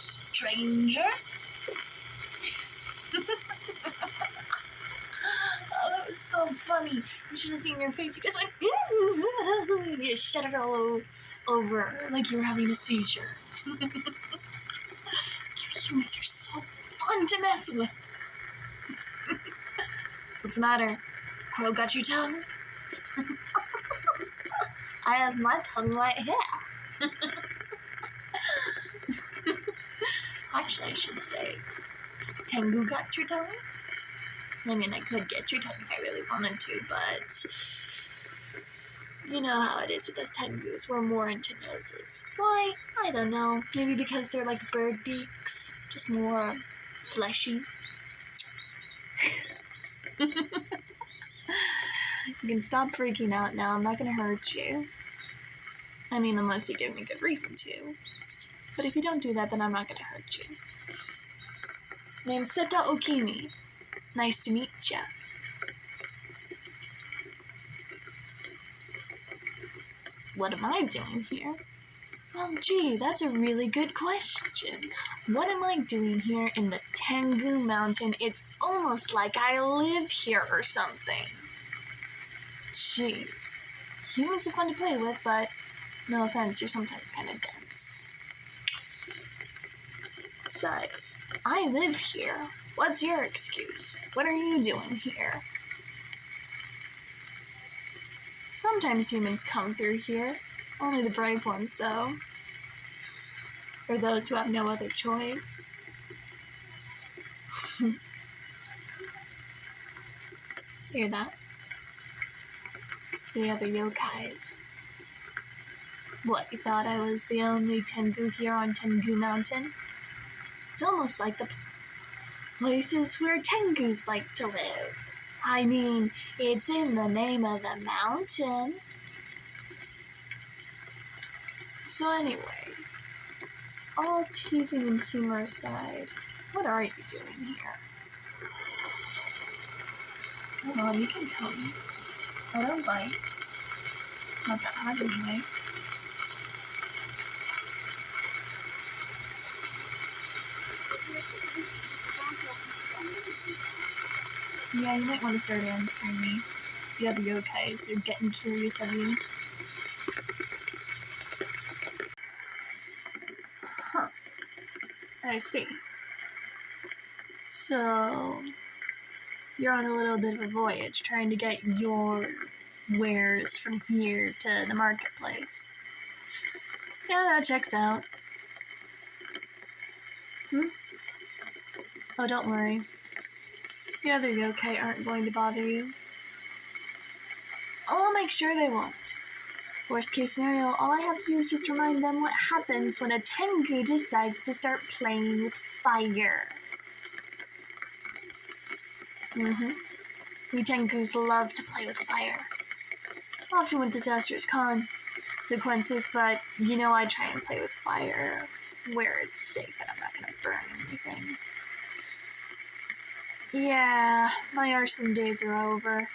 stranger. Oh, that was so funny. You should have seen your face. You just went, and you shut it all over like you were having a seizure. You humans are so fun to mess with. What's the matter? Crow got your tongue? I have my tongue right here. Actually, I should say, Tengu got your tongue? I mean, I could get your tongue if I really wanted to, but you know how it is with us Tengus. We're more into noses. Why? I don't know. Maybe because they're like bird beaks, just more fleshy. You can stop freaking out now. I'm not gonna hurt you. I mean, unless you give me good reason to. But if you don't do that, then I'm not gonna hurt you. Name's Seta Okimi. Nice to meet ya. What am I doing here? Well, gee, that's a really good question. What am I doing here in the Tengu Mountain? It's almost like I live here or something. Jeez. Humans are fun to play with, but no offense, you're sometimes kind of dense. Besides, I live here. What's your excuse? What are you doing here? Sometimes humans come through here. Only the brave ones, though. Or those who have no other choice. Hear that? It's the other yokais. What, you thought I was the only Tengu here on Tengu Mountain? It's almost like the places where Tengus like to live. I mean, it's in the name of the mountain. So anyway, all teasing and humor aside, what are you doing here? Come on, you can tell me. I don't bite. Not that hard anyway. Yeah, you might want to start answering me. The other yokais are getting curious of you. Huh. I see. So, you're on a little bit of a voyage, trying to get your wares from here to the marketplace. Yeah, that checks out. Oh, don't worry. The other yokai aren't going to bother you. I'll make sure they won't. Worst case scenario, all I have to do is just remind them what happens when a Tengu decides to start playing with fire. We Tengus love to play with fire. Often with disastrous consequences, but you know I try and play with fire where it's safe and I'm not gonna burn anything. Yeah, my arson days are over.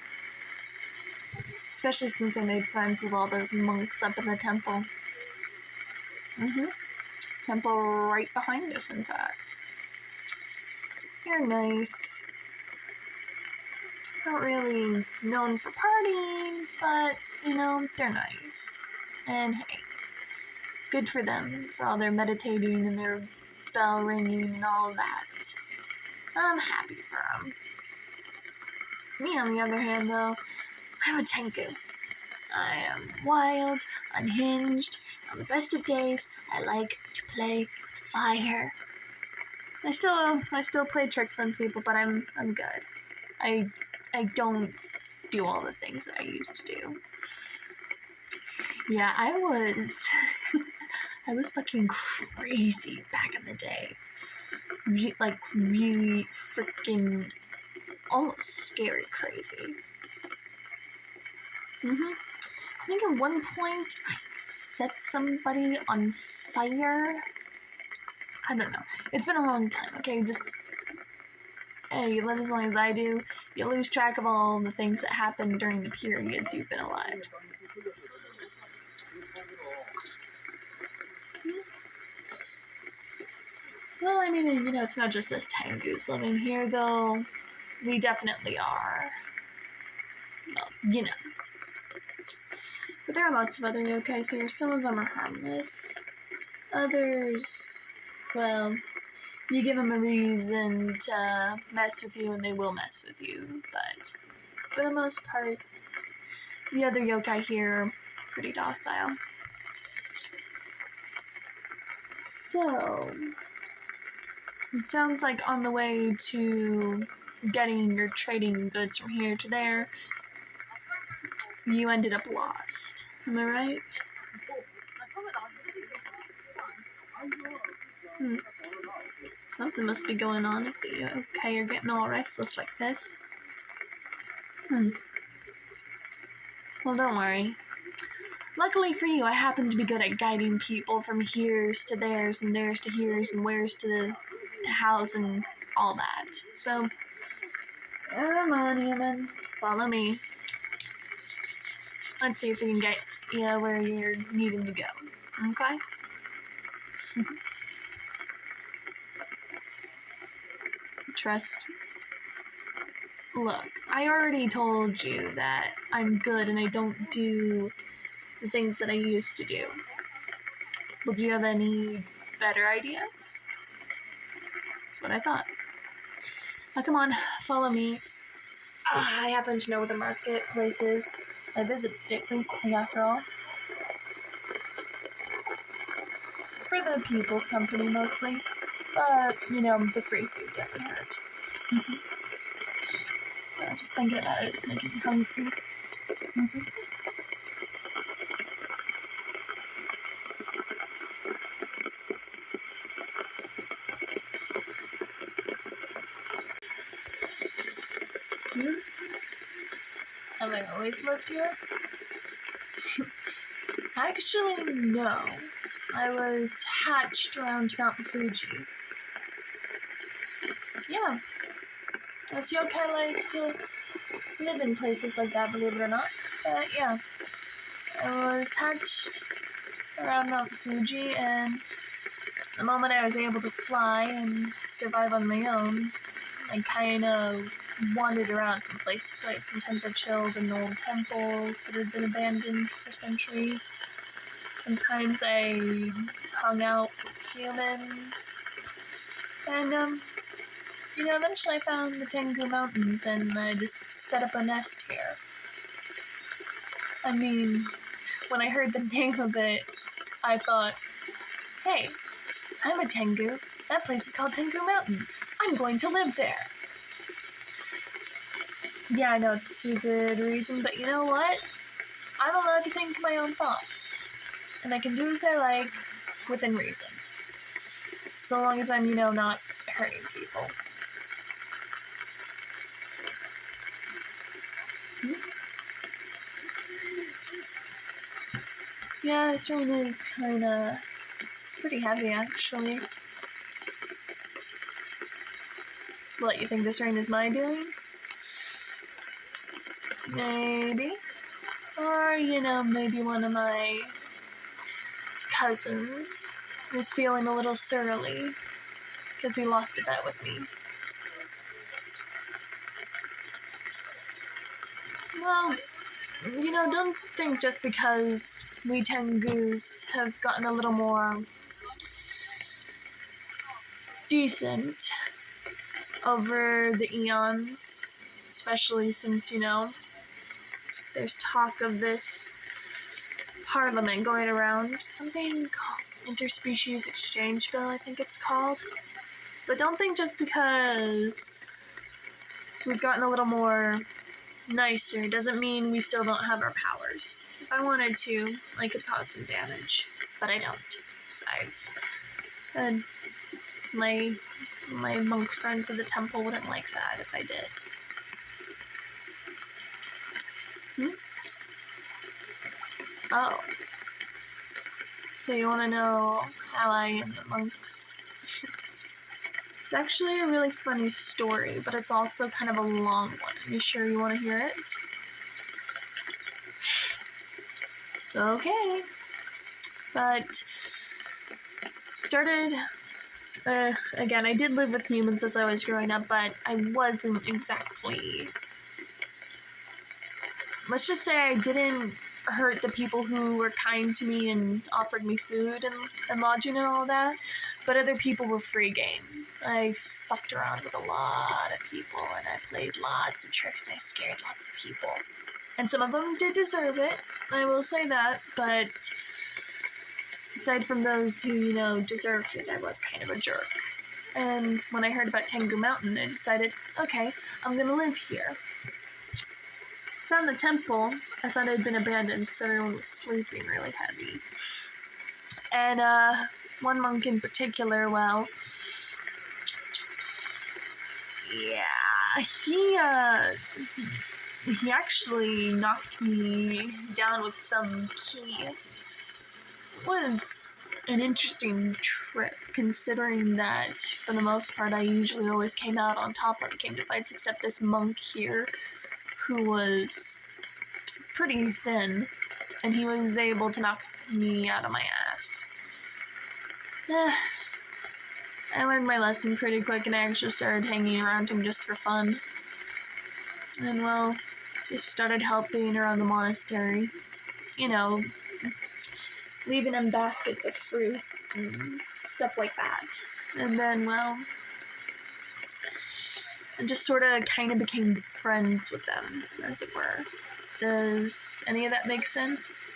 Especially since I made friends with all those monks up in the temple. Temple right behind us, in fact. They're nice. Not really known for partying, but, you know, they're nice. And hey, good for them, for all their meditating and their bell ringing and all of that. I'm happy for them. Me, on the other hand, though, I'm a Tengu. I am wild, unhinged, and on the best of days, I like to play with fire. I still play tricks on people, but I'm good. I don't do all the things that I used to do. Yeah, I was fucking crazy back in the day. Really freaking almost scary crazy. I think at one point I set somebody on fire. I don't know. It's been a long time, okay? Just, hey, you live as long as I do. You lose track of all the things that happened during the periods you've been alive. Well, I mean, you know, it's not just us Tengus living here, though. We definitely are. Well, you know. But there are lots of other yokais here. Some of them are harmless. Others, well, you give them a reason to mess with you and they will mess with you. But for the most part, the other yokai here are pretty docile. So, it sounds like on the way to getting your trading goods from here to there, you ended up lost. Am I right? Something must be going on if the yokai are getting all restless like this. Well, don't worry. Luckily for you, I happen to be good at guiding people from here's to theirs and theirs to here's and where's to hows and all that. So, come on, human. Follow me. Let's see if we can get you where you're needing to go. Okay? Trust. Look, I already told you that I'm good and I don't do the things that I used to do. Well, do you have any better ideas? That's what I thought. Now, come on, follow me. I happen to know where the marketplace is. I visit it frequently, after all. For the people's company, mostly. But, you know, the free food doesn't hurt. Just thinking about it, it's making me hungry. Have I always lived here? Actually, no. I was hatched around Mount Fuji. Yeah. Us yokai like to live in places like that, believe it or not. But yeah. I was hatched around Mount Fuji, and the moment I was able to fly and survive on my own, I kind of wandered around from place to place. Sometimes I chilled in old temples that had been abandoned for centuries. Sometimes I hung out with humans. And, you know, eventually I found the Tengu Mountains and I just set up a nest here. I mean, when I heard the name of it, I thought, hey, I'm a Tengu. That place is called Tengu Mountain. I'm going to live there. Yeah, I know it's a stupid reason, but you know what? I'm allowed to think my own thoughts. And I can do as I like within reason. So long as I'm, you know, not hurting people. Yeah, this rain is kinda... It's pretty heavy, actually. What, you think this rain is my doing? Maybe. Or, you know, maybe one of my cousins was feeling a little surly because he lost a bet with me. Well, you know, don't think just because we Tengus have gotten a little more decent over the eons, especially since, you know, there's talk of this parliament going around, something called interspecies exchange bill, I think it's called. But don't think just because we've gotten a little more nicer doesn't mean we still don't have our powers. If I wanted to, I could cause some damage, but I don't. Besides, my monk friends of the temple wouldn't like that if I did. Oh. So you want to know how I am the monks? It's actually a really funny story, but it's also kind of a long one. Are you sure you want to hear it? Okay. But it started Again, I did live with humans as I was growing up, but I wasn't exactly... Let's just say I didn't hurt the people who were kind to me and offered me food and lodging and all that, but other people were free game. I fucked around with a lot of people, and I played lots of tricks, and I scared lots of people. And some of them did deserve it, I will say that, but aside from those who, you know, deserved it, I was kind of a jerk. And when I heard about Tengu Mountain, I decided, okay, I'm gonna live here. Found the temple. I thought it had been abandoned because everyone was sleeping really heavy. And one monk in particular, well, yeah, he actually knocked me down with some key. It was an interesting trip, considering that for the most part I usually always came out on top when it came to fights, except this monk here, who was pretty thin, and he was able to knock me out of my ass. I learned my lesson pretty quick, and I actually started hanging around him just for fun. And well, just started helping around the monastery. You know, leaving him baskets of fruit and stuff like that. And then, well, I just sort of kind of became friends with them, as it were. Does any of that make sense?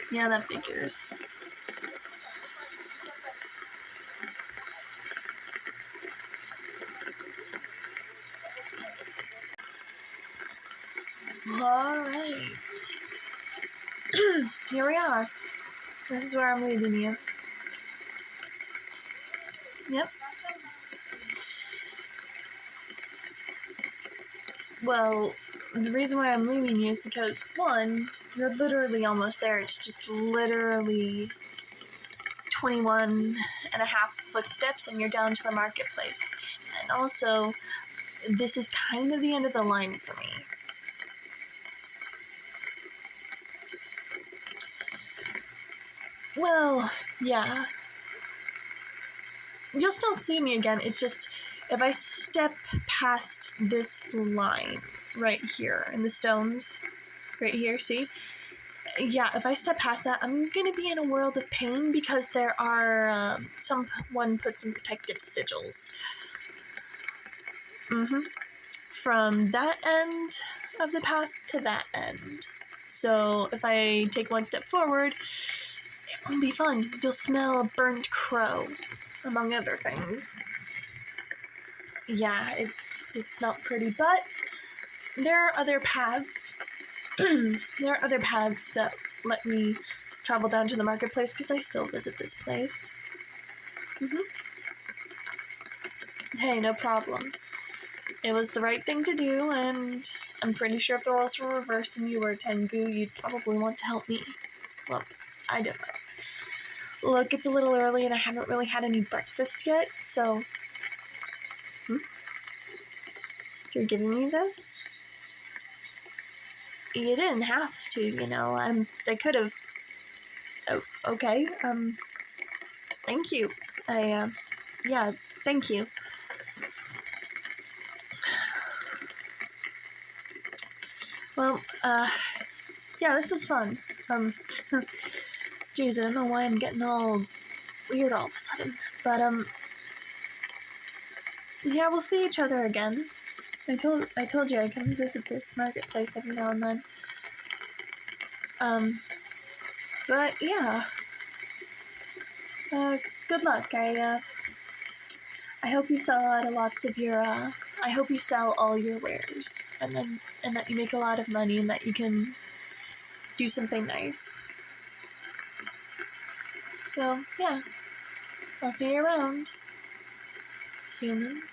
Yeah, that figures. Alright. Here we are. This is where I'm leaving you. Yep. Well, the reason why I'm leaving you is because, one, you're literally almost there. It's just literally 21 and a half footsteps and you're down to the marketplace. And also, this is kind of the end of the line for me. Well, yeah. You'll still see me again. It's just, if I step past this line right here in the stones, right here, see? Yeah, if I step past that, I'm gonna be in a world of pain because there are, someone put some protective sigils. From that end of the path to that end. So if I take one step forward, it won't be fun. You'll smell a burnt crow, among other things. Yeah, it's not pretty, but there are other paths. There are other paths that let me travel down to the marketplace because I still visit this place. Hey, no problem. It was the right thing to do, and I'm pretty sure if the roles were reversed and you were Tengu, you'd probably want to help me. Well, I don't know. Look, it's a little early and I haven't really had any breakfast yet, so... You're giving me this? You didn't have to, you know. I could have... Oh, okay, thank you. Yeah, thank you. Well, yeah, this was fun. Jeez, I don't know why I'm getting all weird all of a sudden. But, yeah, we'll see each other again. I told you I can visit this marketplace every now and then. But, yeah. Good luck. I hope you sell out of lots of your, I hope you sell all your wares. And that you make a lot of money and that you can do something nice. So, yeah. I'll see you around, human.